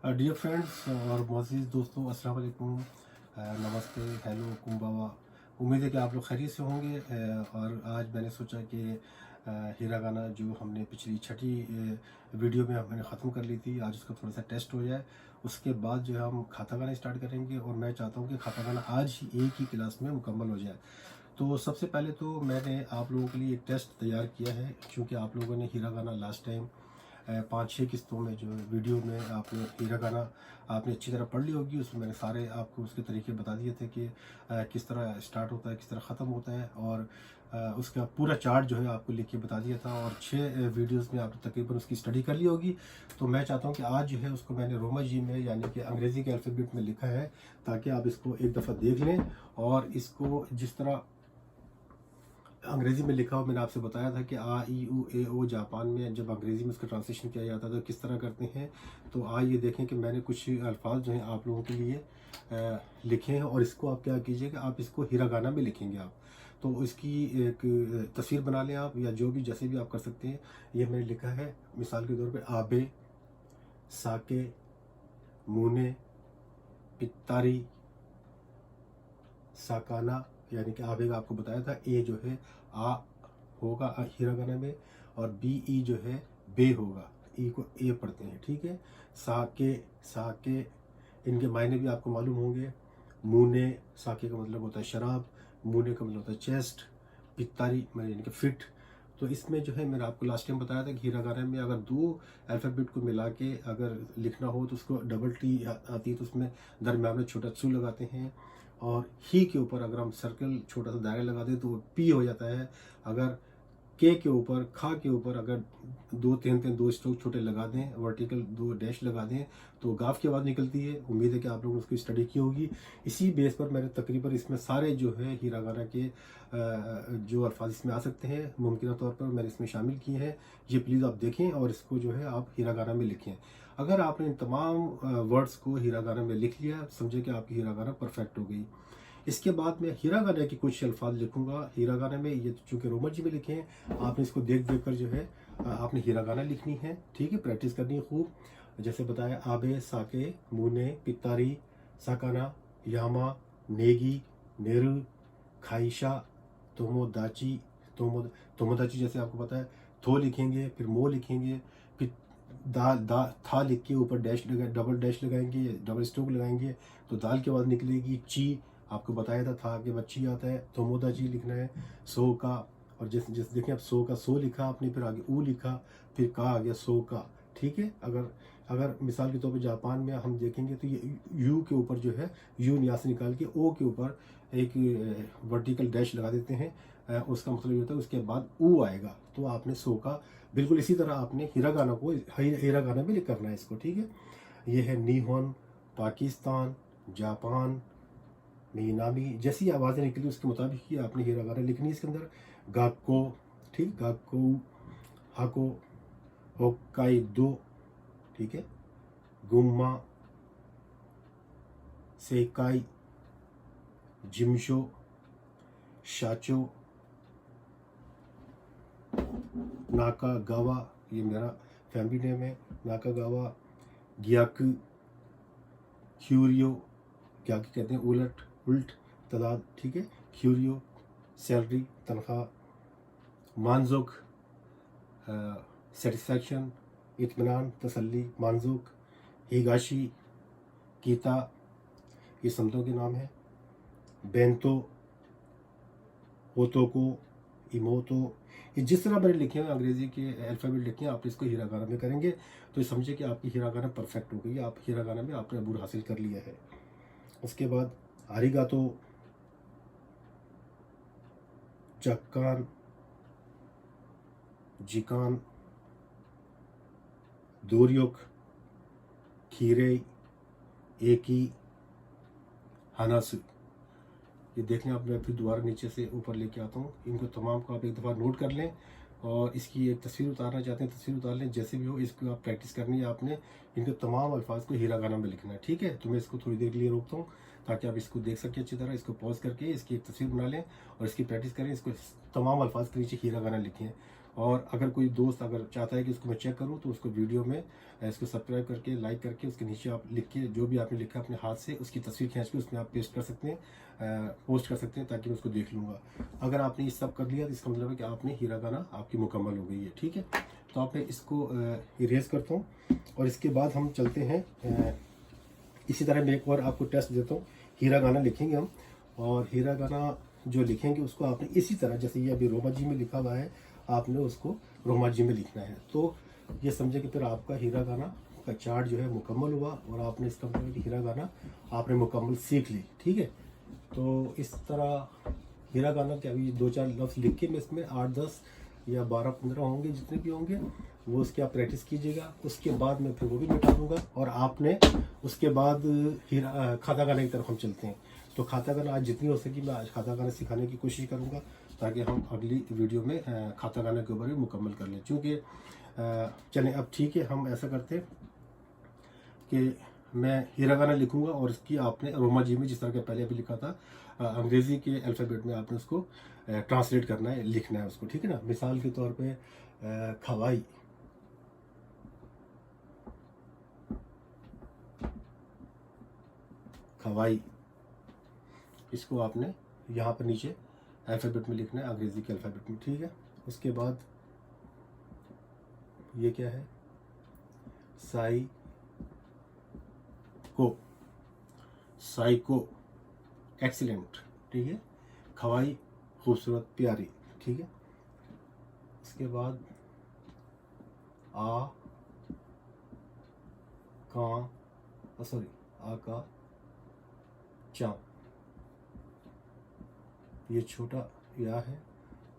Dear friends और मोअज़्ज़िज़ दोस्तों, अस्सलाम वालेकुम। नमस्ते, हेलो, कुम्बावा। उम्मीद है कि आप लोग खैरियत से होंगे। और आज मैंने सोचा कि हिरागाना जो हमने पिछली छठी वीडियो में मैंने ख़त्म कर ली थी, आज उसका थोड़ा सा टेस्ट हो जाए। उसके बाद जो है हम खातागाना स्टार्ट करेंगे और मैं चाहता हूँ कि खातागाना आज ही एक ही क्लास में मुकम्मल हो जाए। तो सबसे पहले तो मैंने आप लोगों के लिए एक टेस्ट तैयार किया है, क्योंकि आप लोगों ने हिरागाना लास्ट टाइम 5-6 किस्तों में जो वीडियो में आपने हिरागाना आपने अच्छी तरह पढ़ ली होगी। उसमें मैंने सारे आपको उसके तरीके बता दिए थे कि किस तरह स्टार्ट होता है, किस तरह ख़त्म होता है, और उसका पूरा चार्ट जो है आपको लिख के बता दिया था। और 6 वीडियोस में आपने तकरीबन उसकी स्टडी कर ली होगी। तो मैं चाहता हूँ कि आज जो है उसको मैंने रोमन जी में, यानी कि अंग्रेज़ी के अल्फ़ाबेट में लिखा है, ताकि आप इसको एक दफ़ा देख लें। और इसको जिस तरह अंग्रेज़ी में लिखा हो, मैंने आपसे बताया था कि आ ई उ ए ओ जापान में जब अंग्रेज़ी में उसका ट्रांसलेशन किया जाता है तो किस तरह करते हैं। तो आइए देखें कि मैंने कुछ अल्फाज जो हैं आप लोगों के लिए लिखे हैं, और इसको आप क्या कीजिएगा, आप इसको हिरागाना में लिखेंगे आप। तो इसकी एक तस्वीर बना लें आप, या जो भी जैसे भी आप कर सकते हैं। ये मैंने लिखा है मिसाल के तौर पे आबे, साके, मूने, पित्तारी, साकाना, यानी कि आबे का आपको बताया था। ए जो है आ होगा हिरागाना में, और बी ई जो है बे होगा, ई को ए पढ़ते हैं, ठीक है। साके, साके, इनके मायने भी आपको मालूम होंगे। मूने, साके का मतलब होता है शराब, मूने का मतलब होता है चेस्ट, पित्तारी मतलब यानी कि फिट। तो इसमें जो है मैंने आपको लास्ट टाइम बताया था कि हिरागाना में अगर दो अल्फ़ाबेट को मिला के अगर लिखना हो तो उसको डबल टी आती है, तो उसमें दरम्यान में छोटा चू लगाते हैं। और ही के ऊपर अगर हम सर्कल छोटा सा दायरा लगा दें तो वो पी हो जाता है। अगर के ऊपर, खा के ऊपर अगर दो तीन तीन दो स्ट्रोक छोटे लगा दें, वर्टिकल दो डैश लगा दें, तो गाफ की आवाज़ निकलती है। उम्मीद है कि आप लोगों ने उसकी स्टडी की होगी। इसी बेस पर मैंने तकरीबन इसमें सारे जो है हिरागाना के जो अल्फाज इसमें आ सकते हैं मुमकिन तौर पर मैंने इसमें शामिल किए हैं। ये प्लीज़ आप देखें और इसको जो है आप हिरागाना में लिखें। अगर आपने इन तमाम वर्ड्स को हिरागाना में लिख लिया, समझे कि आपकी हिरागाना परफेक्ट हो गई। इसके बाद मैं हिरागाना के कुछ अल्फाज लिखूंगा। हिरागाना में ये चूंकि रोमन जी में लिखे हैं, आपने इसको देख देख कर जो है आपने हिरागाना लिखनी है, ठीक है। प्रैक्टिस करनी है खूब। जैसे बताया, आबे, साके, मूने, पितारी, साकाना, यामा, नेगी, नेरु, खाइशा, तोमोदाची, तोमोदाची जैसे आपको पता है। थो लिखेंगे, फिर मो लिखेंगे, फिर दाल दा था लिख के ऊपर डैश लगा, डबल डैश लगाएंगे, डबल स्ट्रोक लगाएंगे, तो दाल के बाद निकलेगी ची। आपको बताया था कि बच्ची आता है, तोमोदा ची लिखना है। सो का, और जिस जिस देखें आप सो का सो लिखा आपने, फिर आगे ऊ लिखा, फिर का आ गया सो का, ठीक है। अगर अगर मिसाल के तौर पे जापान में हम देखेंगे तो ये यू के ऊपर जो है, यू यहाँ से निकाल के ओ के ऊपर एक वर्टिकल डैश लगा देते हैं। उसका मतलब ये होता है उसके बाद ऊ आएगा, तो आपने सो का बिल्कुल इसी तरह आपने हिरागाना को हिरागाना में करना है इसको, ठीक है। ये है निहोन, पाकिस्तान, जापान, मीनामी। जैसी आवाज़ें निकली उसके मुताबिक ही आपने हिरागाना लिखनी है इसके अंदर। गाक्को, ठीक, गाक्को, हाको, होक्काइडो, ठीक है। गुम्मा, सेकाई, जिमशो, शाचो, नाकागावा, ये मेरा फैमिली नेम है, नाकागावा, ग्याकू, क्यूरियो, क्या कहते हैं उलट उल्ट तादाद, ठीक है। क्यूरियो, सैलरी तनख्वाह, मानजुक सेटिस्फैक्शन, इत्मीनान तसल्ली, मानजुक, हिगाशी, कीता, ये समतों के नाम है। बेंतो, ओतोको, इमोतो, ये जिस तरह मैंने लिखे हैं अंग्रेज़ी के अल्फ़ाबेट लिखे हैं, आप इसको हिरागाना में करेंगे तो समझे कि आपकी हिरागाना परफेक्ट हो गई, आप हिरागाना में आपने अबूर हासिल कर लिया है। उसके बाद आरिगातो, चक्कान, जिकान, दोरियोक, खीरे, एकी, हनासु। ये देख लें आप, मैं फिर दोबारा नीचे से ऊपर लेके आता हूँ। इनको तमाम को आप एक दफ़ा नोट कर लें, और इसकी एक तस्वीर उतारना चाहते हैं तस्वीर उतार लें, जैसे भी हो। इसको आप प्रैक्टिस करनी है आपने, इनके तमाम अल्फाज को हिरागाना में लिखना है, ठीक है। तो मैं इसको थोड़ी देर के लिए रोकता हूँ ताकि आप इसको देख सकें अच्छी तरह। इसको पॉज करके इसकी एक तस्वीर बना लें और इसकी प्रैक्टिस करें। इसको तमाम अल्फाज के नीचे हिरागाना लिखें, और अगर कोई दोस्त अगर चाहता है कि इसको मैं चेक करूं तो उसको वीडियो में इसको सब्सक्राइब करके लाइक करके उसके नीचे आप लिख के जो भी आपने लिखा अपने हाथ से उसकी तस्वीर खींच के उसमें आप पेस्ट कर सकते हैं, पोस्ट कर सकते हैं, ताकि मैं उसको देख लूँगा। अगर आपने ये सब कर लिया तो इसका मतलब है कि आपने हिरागाना आपकी मुकम्मल हो गई है। ठीक है, तो आप मैं इसको इरेज करता हूँ और इसके बाद हम चलते हैं। इसी तरह मैं एक और आपको टेस्ट देता हूँ। हिरागाना लिखेंगे हम, और हिरागाना जो लिखेंगे उसको आपने इसी तरह जैसे ये अभी रोमा जी में लिखा हुआ है, आपने उसको रोमा जी में लिखना है। तो ये समझे कि फिर आपका हिरागाना का चार्ट जो है मुकम्मल हुआ और आपने इसका मतलब कि हिरागाना आपने मुकम्मल सीख ली। ठीक है, तो इस तरह हिरागाना के अभी 2-4 लफ्ज़ लिख के मैं इसमें 8-10 या 12-15 होंगे, जितने भी होंगे वो उसकी आप प्रैक्टिस कीजिएगा। उसके बाद मैं फिर वो भी मिटा दूँगा और आपने उसके बाद खातागाना की तरफ हम चलते हैं। तो खातागाना आज जितनी हो सकी मैं आज खातागाना सिखाने की कोशिश करूँगा, ताकि हम अगली वीडियो में खातागाना के ऊपर भी मुकम्मल कर लें। चूँकि चलें अब ठीक है, हम ऐसा करते हैं कि मैं हिरागाना लिखूंगा और इसकी आपने रोमा जी में जिस तरह के पहले अभी लिखा था अंग्रेज़ी के अल्फ़ाबेट में आपने उसको ट्रांसलेट करना है, लिखना है उसको। ठीक है ना, मिसाल के तौर पे खवाई, खवाई, इसको आपने यहाँ पर नीचे अल्फ़ाबेट में लिखना है, अंग्रेज़ी के अल्फ़ाबेट में। ठीक है, उसके बाद ये क्या है, साई को, साइको, एक्सीलेंट। ठीक है, खवाई, खूबसूरत, प्यारी। ठीक है, उसके बाद आ का सॉरी आ का चा, ये छोटा या है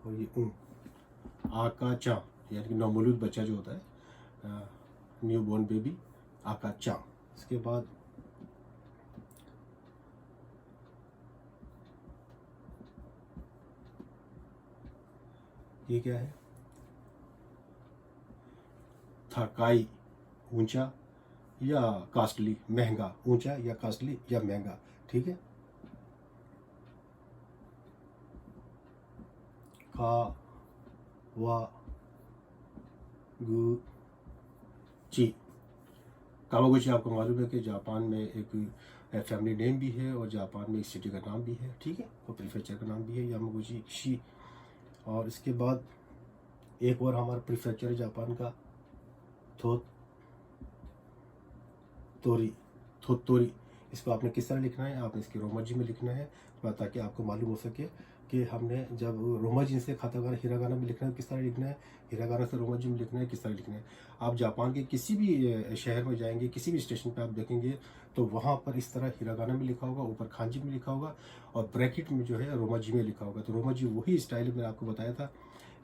और ये आ का चा, यानी कि नवमौलूद बच्चा जो होता है, न्यू बॉर्न बेबी, आ का चा। इसके बाद ये क्या है, थकाई, ऊंचा या कास्टली, महंगा, ऊंचा या कास्टली या महंगा। ठीक है, का वा गु ची। कावागुची आपको मालूम है कि जापान में एक फैमिली नेम भी है और जापान में एक सिटी का नाम भी है। ठीक है, और प्रीफेक्चर का नाम भी है यामागुची शी। और इसके बाद एक और हमारा प्रीफेक्चर जापान का थोतोरी, थोतोरी। इसको आपने किस तरह लिखना है, आपने इसके रोमाजी में लिखना है, ताकि आपको मालूम हो सके कि हमने जब रोमाजी से खातागाना हिरागाना में लिखना है किस तरह लिखना है, हिरागाना से रोमाजी में लिखना है किस तरह लिखना है। आप जापान के किसी भी शहर में जाएंगे, किसी भी स्टेशन पर आप देखेंगे तो वहाँ पर इस तरह हिरागाना में लिखा होगा, ऊपर खांजी में लिखा होगा और ब्रैकेट में जो है रोमाजी में लिखा होगा। तो रोमाजी वही स्टाइल मैंने आपको बताया था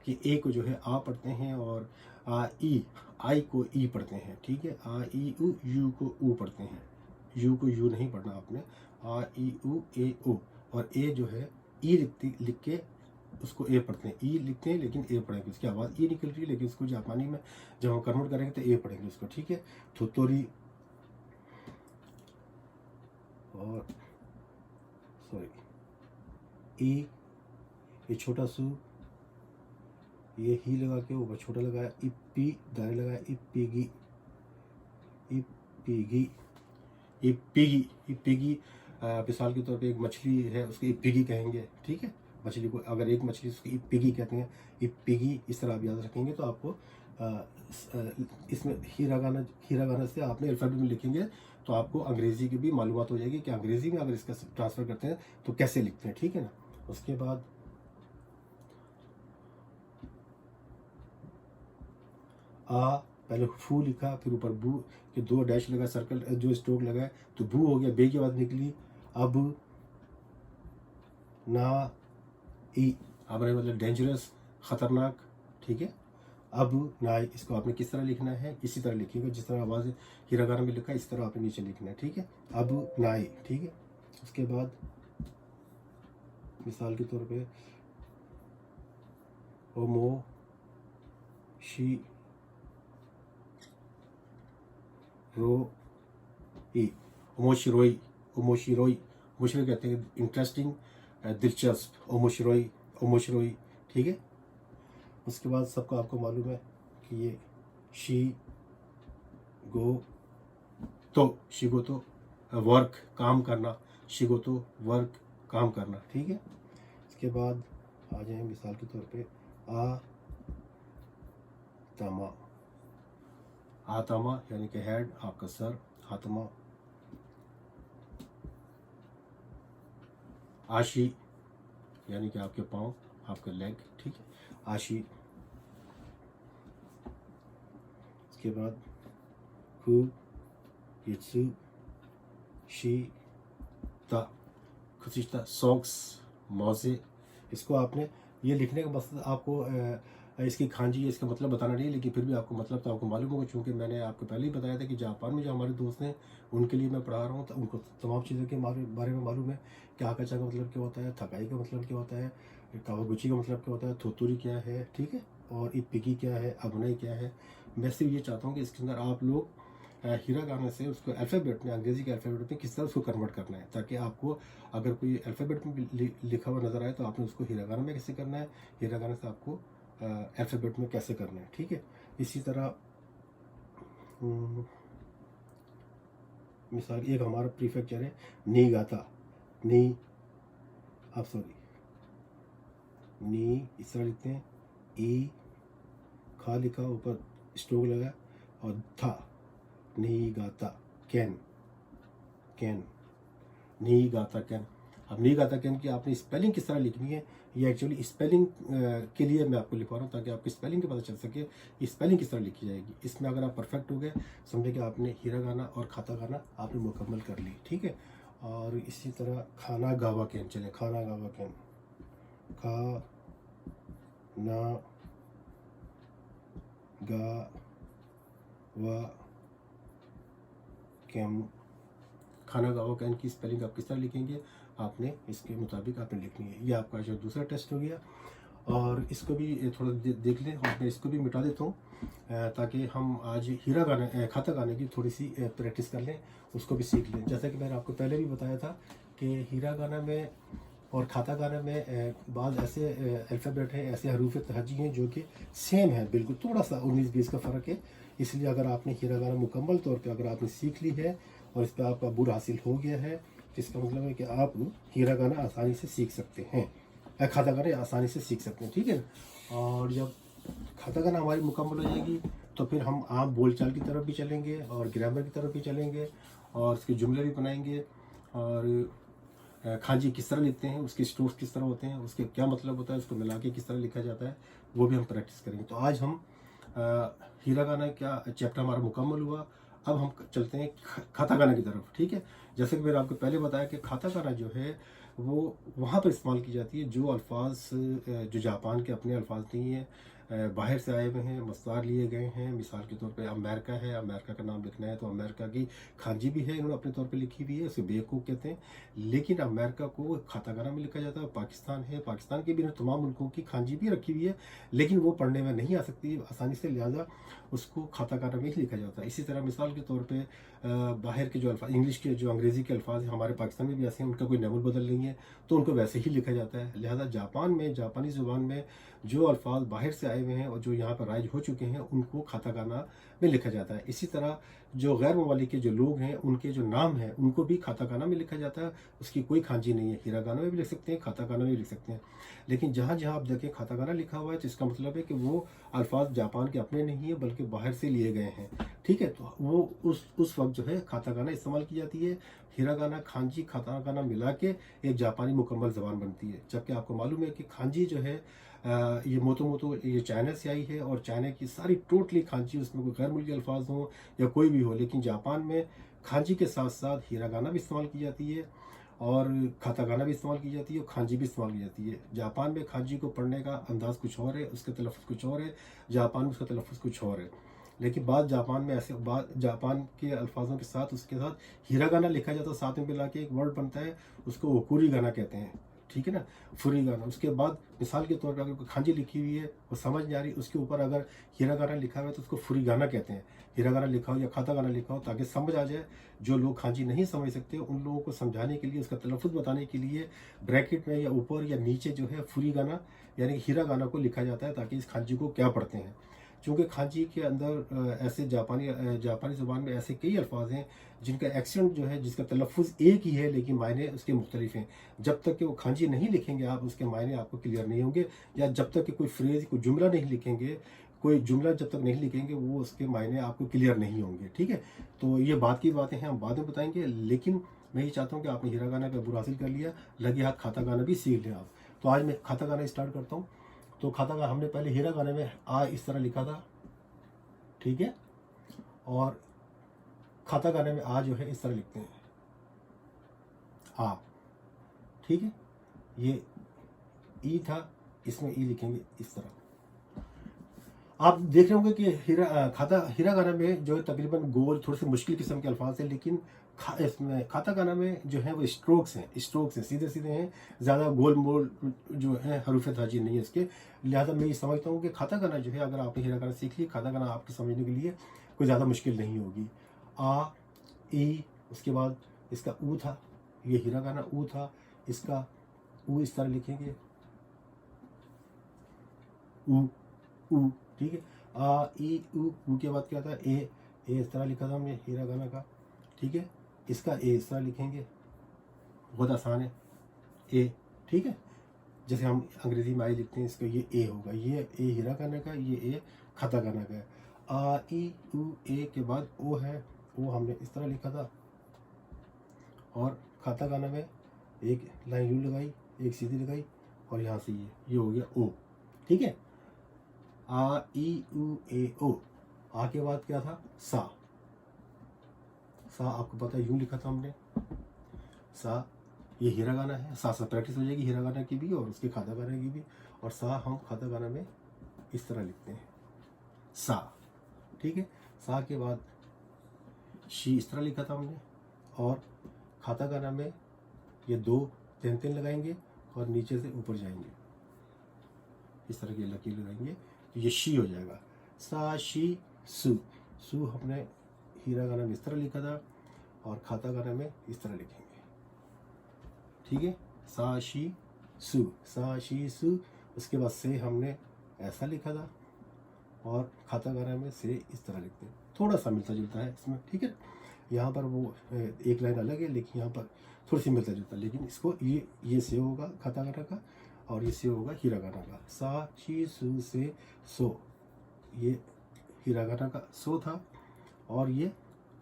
कि ए को जो है आ पढ़ते हैं और आई को ई पढ़ते हैं। ठीक है, आ ई उ, यू को ऊ पढ़ते हैं, यू को यू नहीं पढ़ना आपने, आ ई उ ए ओ। और ए जो है ई लिख के उसको ए पढ़ते हैं, ई लिखते हैं लेकिन ए पढ़ेंगे, उसकी आवाज़ ई निकल रही है लेकिन इसको जापानी में जब हम कन्वर्ट करेंगे तो ए पढ़ेंगे उसको। ठीक है, थोतोरी और सॉरी ई, ये छोटा सू, ये ही लगा के ऊपर छोटा लगाया, इप्पी दायरे लगाया, इप्पीगी, इप्पीगी, इप्पीगी, इप्पीगी। मिसाल के तौर पे एक मछली है उसको इप्पीगी कहेंगे। ठीक है, मछली को अगर एक मछली उसको इप्पीगी कहते हैं, इप्पीगी, इस तरह आप याद रखेंगे तो आपको इसमें हिरागाना से आपने अल्फाबेट में लिखेंगे तो आपको अंग्रेज़ी की भी मालूमात हो जाएगी कि अंग्रेज़ी में अगर इसका ट्रांसफ़र करते हैं तो कैसे लिखते हैं। ठीक है ना, उसके बाद आ, पहले फू लिखा, फिर ऊपर बू के 2 डैश लगा, सर्कल जो स्ट्रोक लगाए तो बू हो गया, बे की आवाज़ निकली। अब ना ई, अब मतलब डेंजरस, ख़तरनाक। ठीक है, अब ना, इसको आपने किस तरह लिखना है, इसी तरह लिखिएगा जिस तरह आवाज़ हिरागाना में लिखा है इस तरह आपने नीचे लिखना है। ठीक है, अब नाई। ठीक है, उसके बाद मिसाल के तौर पे ओमो शी रो ई, ओमोशिरोई, ओमोशिरोई, ओमोशिरोई कहते हैं इंटरेस्टिंग, दिलचस्प, ओमोशिरोई, ओमोशिरोई। ठीक है, उसके बाद सबको आपको मालूम है कि ये शी गो तो, शी गो तो वर्क काम करना, शी गो तो वर्क काम करना, ठीक है। इसके बाद आ जाए मिसाल के तौर पे आतमा, आतमा यानी कि हेड, आपका सर, आत्मा। आशी यानी कि आपके पाँव, आपके लेग, ठीक है, आशी। इसके बाद हु, यत्सु, शी, ता, खुशिश्ता, सॉक्स, मौजे। इसको आपने ये लिखने का मकसद आपको इसकी खांजी इसका मतलब बताना नहीं है, लेकिन फिर भी आपको मतलब तो आपको मालूम होगा, चूँकि मैंने आपको पहले ही बताया था कि जापान में जो हमारे दोस्त हैं उनके लिए मैं पढ़ा रहा हूँ, तो उनको तमाम चीज़ों के बारे में मालूम है कि आकाचा का मतलब क्या होता है, थकाई का मतलब क्या होता है, कावागुची का मतलब क्या होता है, थोतुरी क्या है, ठीक है, और इपिकी क्या है, अबनई क्या है। मैं सिर्फ ये चाहता हूँ कि इसके अंदर आप लोग हिरागाना से उसको अल्फ़ाबेट में, अंग्रेज़ी के अल्फ़ाबेट में किस तरह उसको कन्वर्ट करना है, ताकि आपको अगर कोई अल्फ़ाबेट में लिखा हुआ नज़र आए तो आपने उसको हिरागाना में कैसे करना है, हिरागाना से आपको अल्फ़ाबेट में कैसे करना है, ठीक है। इसी तरह मिसाल एक हमारा प्रीफेक्चर है नीगाता, नी, आप सॉरी, नी इस तरह लिखते हैं, ई, खा लिखा, ऊपर स्ट्रोक लगा, और था, नीगाता, कैन, कैन, नीगाता कैन। अब नीगाता कैन की आपने स्पेलिंग किस तरह लिखनी है, ये एक्चुअली स्पेलिंग के लिए मैं आपको लिखवा रहा हूँ, ताकि आपकी स्पेलिंग के पता चल सके स्पेलिंग किस तरह लिखी जाएगी। इसमें अगर आप परफेक्ट हो गए, समझे कि आपने हिरागाना और काताकाना आपने मुकम्मल कर ली, ठीक है। और इसी तरह खाना गावा कैन, चले खाना गावा कैन, खा ना गा वा कैम, खाना गावा कैन की स्पेलिंग आप किस तरह लिखेंगे, आपने इसके मुताबिक आपने लिखनी है। ये आपका जो दूसरा टेस्ट हो गया, और इसको भी थोड़ा देख लें, और मैं इसको भी मिटा देता हूँ ताकि हम आज हिरागाना काताकाना की थोड़ी सी प्रैक्टिस कर लें, उसको भी सीख लें। जैसा कि मैंने आपको पहले भी बताया था कि हिरागाना में और काताकाना में बाद ऐसे अल्फ़ाबेट हैं, ऐसे हरूफ तहजी हैं जो कि सेम है, बिल्कुल थोड़ा सा 19-20 का फ़र्क है। इसलिए अगर आपने हिरागाना मुकम्मल तौर पे अगर आपने सीख ली है और इस पर आपका अबूर हासिल हो गया है, तो इसका मतलब है कि आप हिरागाना आसानी से सीख सकते हैं, काताकाना आसानी से सीख सकते हैं, ठीक है। और जब काताकाना हमारी मुकम्मल हो जाएगी तो फिर हम आम बोलचाल की तरफ भी चलेंगे और ग्रामर की तरफ भी चलेंगे, और इसके जुमले भी बनाएंगे, और खांजी किस तरह लिखते हैं, उसके स्ट्रोक्स किस तरह होते हैं, उसके क्या मतलब होता है, उसको मिला के किस तरह लिखा जाता है, वो भी हम प्रैक्टिस करेंगे। तो आज हम हिरागाना का चैप्टर हमारा मुकम्मल हुआ। अब हम चलते हैं काताकाना की तरफ, ठीक है। जैसे कि मैंने आपको पहले बताया कि काताकाना जो है वो वहाँ पर इस्तेमाल की जाती है जो अल्फाज जो जापान के अपने अल्फाज नहीं है, बाहर से आए हुए हैं, मस्तार लिए गए हैं। मिसाल के तौर पे अमेरिका है, अमेरिका का नाम लिखना है तो अमेरिका की खांजी भी है, इन्होंने अपने तौर पे लिखी हुई है, उसे बेवकूफ़ कहते हैं। लेकिन अमेरिका को काताकाना में लिखा जाता है। पाकिस्तान है, पाकिस्तान के भी तमाम मुल्कों की खांजी भी रखी हुई है, लेकिन वो पढ़ने में नहीं आ सकती आसानी से, लिहाजा उसको काताकाना में ही लिखा जाता है। इसी तरह मिसाल के तौर पर बाहर के जो अल्फाज, इंग्लिश के जो अंग्रेज़ी के अल्फाज हैं हमारे पाकिस्तान में भी ऐसे हैं, उनका कोई नमुल बदल नहीं है, तो उनको वैसे ही लिखा जाता है। लिहाजा जापान में, जापानी ज़ुबान में जो अल्फाज बाहर से आए हुए हैं और जो यहाँ पर राइज हो चुके हैं, उनको काताकाना में लिखा जाता है। इसी तरह जो गैर ममालिक के जो लोग हैं, उनके जो नाम हैं, उनको भी काताकाना में लिखा जाता है। उसकी कोई खांजी नहीं है, हिरागाना में भी लिख सकते हैं, काताकाना में भी लिख सकते हैं। लेकिन जहाँ जहाँ आप देखें काताकाना लिखा हुआ है, तो इसका मतलब है कि वो अल्फाज जापान के अपने नहीं है, बल्कि बाहर से लिए गए हैं, ठीक है। तो वो उस वक्त जो है काताकाना इस्तेमाल की जाती है। हिरागाना, खांजी, काताकाना मिला के एक जापानी मुकम्मल ज़बान बनती है। जबकि आपको मालूम है कि खांजी जो है ये मोतो ये चाइना से आई है, और चाइना की सारी टोटली खांजी, उसमें कोई गैर मुल्की अल्फाज हों या कोई भी हो, लेकिन जापान में खांजी के साथ साथ हिरागाना भी इस्तेमाल की जाती है, और काताकाना भी इस्तेमाल की जाती है, और खांजी भी इस्तेमाल की जाती है। जापान में खांजी को पढ़ने का अंदाज़ कुछ और है, उसका तलफ़्फ़ुज़ कुछ और है, जापान में उसका तलफ़्फ़ुज़ कुछ और है। लेकिन बाद जापान में ऐसे बाद जापान के अल्फाजों के साथ उसके साथ हिरागाना लिखा जाता है, साथ में मिला के एक वर्ड बनता है, उसको ओकुरी गाना कहते हैं। ठीक है ना, फुरीगाना। उसके बाद मिसाल के तौर पर अगर कोई खांजी लिखी हुई है वो समझ नहीं आ रही, उसके ऊपर अगर हिरागाना लिखा हुआ है तो उसको फुरीगाना कहते हैं। हिरागाना लिखा हो या कातागाना लिखा हो ताकि समझ आ जाए। जो लोग खांजी नहीं समझ सकते उन लोगों को समझाने के लिए, उसका तलफ़ुज़ बताने के लिए ब्रैकेट में या ऊपर या नीचे जो है फुरीगाना यानी हिरागाना को लिखा जाता है ताकि इस खांजी को क्या पढ़ते हैं। चूँकि खांजी के अंदर ऐसे जापानी ज़ुबान में ऐसे कई अल्फाज हैं जिनका एक्सेंट जो है, जिसका तलफ़ुज़ एक ही है लेकिन मायने उसके मुख्तलिफ हैं। जब तक कि वो खांजी नहीं लिखेंगे आप, उसके मायने आपको क्लियर नहीं होंगे, या जब तक कि कोई फ्रेज़, कोई जुमला नहीं लिखेंगे, कोई जुमला जब तक नहीं लिखेंगे वो उसके मायने आपको क्लियर नहीं होंगे। ठीक है, तो ये बात की बातें हैं, हम बाद में बताएंगे, लेकिन मैं ये चाहता हूँ कि आपने हिरागाना पे अबूर हासिल कर लिया, लगे हाथ कातागाना भी सीख लें आप। तो आज मैं कातागाना स्टार्ट करता हूँ। तो कातागाना हमने पहले हिरागाना में आ इस तरह लिखा था, ठीक है, और कातागाना में आ जो है इस तरह लिखते हैं, आ, ठीक है। ये ई था, इसमें ई लिखेंगे इस तरह। आप देख रहे होंगे कि हिरागाना में जो है तकरीबन गोल, थोड़े से मुश्किल किस्म के अल्फाज हैं, लेकिन इसमें कातागाना में जो है वो स्ट्रोक्स हैं, सीधे सीधे हैं, ज़्यादा गोल मोल जो है हरूफ ताजी नहीं है इसके। लिहाजा मैं ये समझता हूँ कि कातागाना जो है, अगर आपने हिरागाना सीख ली, कातागाना आपके समझने के लिए कोई ज़्यादा मुश्किल नहीं होगी। आ, ई, उसके बाद इसका ऊ था, ये हिरागाना ऊ था, इसका ऊ इस तरह लिखेंगे, ऊ ऊ, ठीक है। आ ई ऊ के बाद क्या था, ए इस तरह लिखा था हमने हिरागाना का, ठीक है। इसका ए इस तरह लिखेंगे, बहुत आसान है, ए, ठीक है। जैसे हम अंग्रेजी में आई लिखते हैं, इसका ये ए होगा, ये ए हिरागाना का, ये ए कातागाना का है। आ ई ऊ ए के बाद ओ है, ओ हमने इस तरह लिखा था, और कातागाना में एक लाइन यूँ लगाई, एक सीधी लगाई, और यहाँ से ये हो गया ओ, ठीक है। आ ई ऊ ए ओ। आ के बाद क्या था, सा आपको पता है यूं लिखा था हमने, सा, ये हिरागाना है, सा प्रैक्टिस हो जाएगी हिरागाना की भी और उसके कातागाना की भी। और सा हम कातागाना में इस तरह लिखते हैं, सा, ठीक है। सा के बाद शी इस तरह लिखा था हमने, और कातागाना में ये दो तेन लगाएंगे और नीचे से ऊपर जाएंगे, इस तरह की लकीर लगाएंगे तो ये शी हो जाएगा। सा शी सु हमने हिरागाना में इस तरह लिखा था और कातागाना में इस तरह लिखेंगे, ठीक है। सा शी सु। उसके बाद से हमने ऐसा लिखा था और कातागाना में से इस तरह लिखते हैं, थोड़ा सा मिलता जुलता है इसमें, ठीक है। यहाँ पर वो एक लाइन अलग है लेकिन यहाँ पर थोड़ी सी मिलता जुलता है, लेकिन इसको ये से होगा कातागाना का और ये से होगा हिरागाना का। सा शी सु से सो, ये हिरागाना का सो था और ये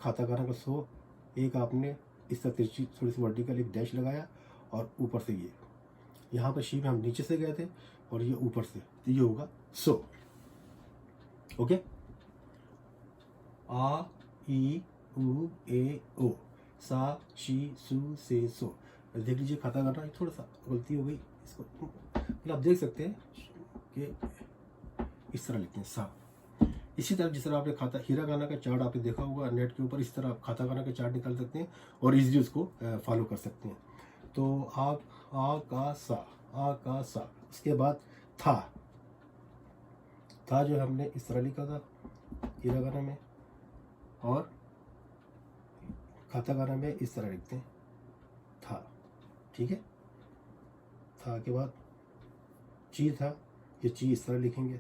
कातागाना का सो। एक आपने इस तरह तिरछी थोड़ी सी वर्टिकल एक डैश लगाया और ऊपर से ये, यहाँ पर शी में हम नीचे से गए थे और ये ऊपर से, तो ये होगा सो, ओके। आ ई ऊ ए ओ, सा शी सु से सो। देख लीजिए कातागाना थोड़ा सा गलती हो गई, इसको मतलब आप देख सकते हैं कि इस तरह लिखते हैं सा। इसी तरह जिस तरह आपने हिरागाना का चार्ट आपने देखा होगा नेट के ऊपर, इस तरह आप कातागाना का चार्ट निकाल सकते हैं और इजीली उसको फॉलो कर सकते हैं। तो आ का सा, उसके बाद था जो हमने इस तरह लिखा था हिरागाना में और कातागाना में इस तरह लिखते हैं था, ठीक है। था के बाद ची था, ये ची इस तरह लिखेंगे,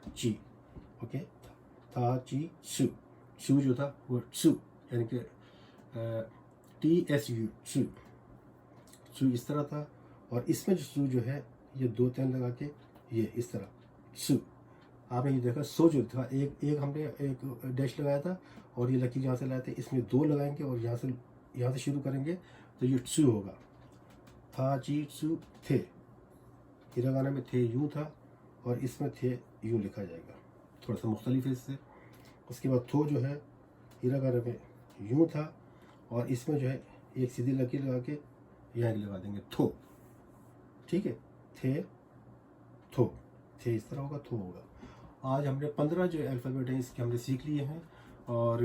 ची, ओके। था ची सु जो था वो सु यानी कि TSU सु इस तरह था। और इसमें जो सु जो है ये दो तेन लगा के ये इस तरह सु, आपने ये देखा सो जो था एक हमने एक डैश लगाया था और ये लकीर यहाँ से लाए थे, इसमें दो लगाएंगे और यहाँ से शुरू करेंगे तो ये सु होगा। था ची सु थे, हिरागाना में थे यूँ था और इसमें थे यूँ लिखा जाएगा, थोड़ा सा मुख्तलिफ है इससे। उसके बाद थो जो है हिरागाना में यूँ था और इसमें जो है एक सीधी लकीर लगा के यहाँ लगा देंगे थो, ठीक है। थे थो, थे इस तरह होगा, थो होगा। आज हमने 15 जो अल्फ़ाबेट हैं इसके हमने सीख लिए हैं और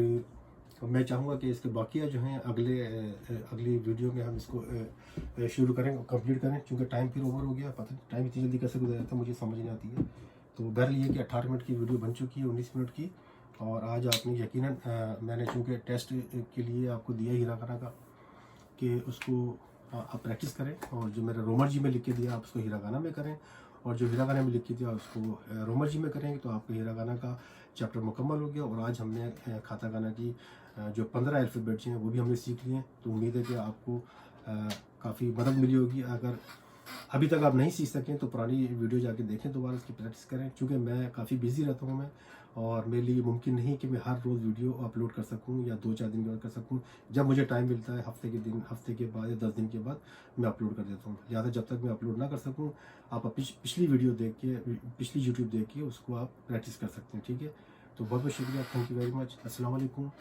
मैं चाहूँगा कि इसके बाकिया जो हैं अगली वीडियो में हम इसको शुरू करें, कंप्लीट करें, क्योंकि टाइम फिर ओवर हो गया। पता नहीं टाइम इतनी जल्दी कैसे गुजर जाता है, मुझे समझ नहीं आती है। तो बहरहाल ये कि 18 मिनट की वीडियो बन चुकी है, 19 मिनट की। और आज आपने यकीनन मैंने चूँकि टेस्ट के लिए आपको दिया हीरागाना का कि उसको आप प्रैक्टिस करें, और जो मेरा रोमन जी में लिख के दिया आप उसको हीरागाना में करें, और जो हीरागाना में लिख के दिया उसको रोमन जी में करेंगे तो आपका हीरागाना का चैप्टर मुकम्मल हो गया। और आज हमने खातागाना की जो 15 अल्फ़ाबेट्स हैं वो भी हमने सीख लिए हैं। तो उम्मीद है कि आपको काफ़ी मदद मिली होगी। अगर अभी तक आप नहीं सीख सकें तो पुरानी वीडियो जाके देखें, दोबारा इसकी प्रैक्टिस करें, क्योंकि मैं काफ़ी बिजी रहता हूँ मैं, और मेरे लिए मुमकिन नहीं कि मैं हर रोज़ वीडियो अपलोड कर सकूँ या 2-4 दिन के बाद कर सकूँ। जब मुझे टाइम मिलता है हफ्ते के बाद या 10 दिन के बाद मैं अपलोड कर देता हूँ। लिहाजा जब तक मैं अपलोड ना कर सकूँ, आप पिछली वीडियो देख के, पिछली यूट्यूब देख के उसको आप प्रैक्टिस कर सकते हैं। ठीक है, तो बहुत बहुत शुक्रिया, थैंक यू वेरी मच। अस्सलाम वालेकुम,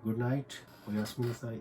गुड नाइट और यास्मीन साई।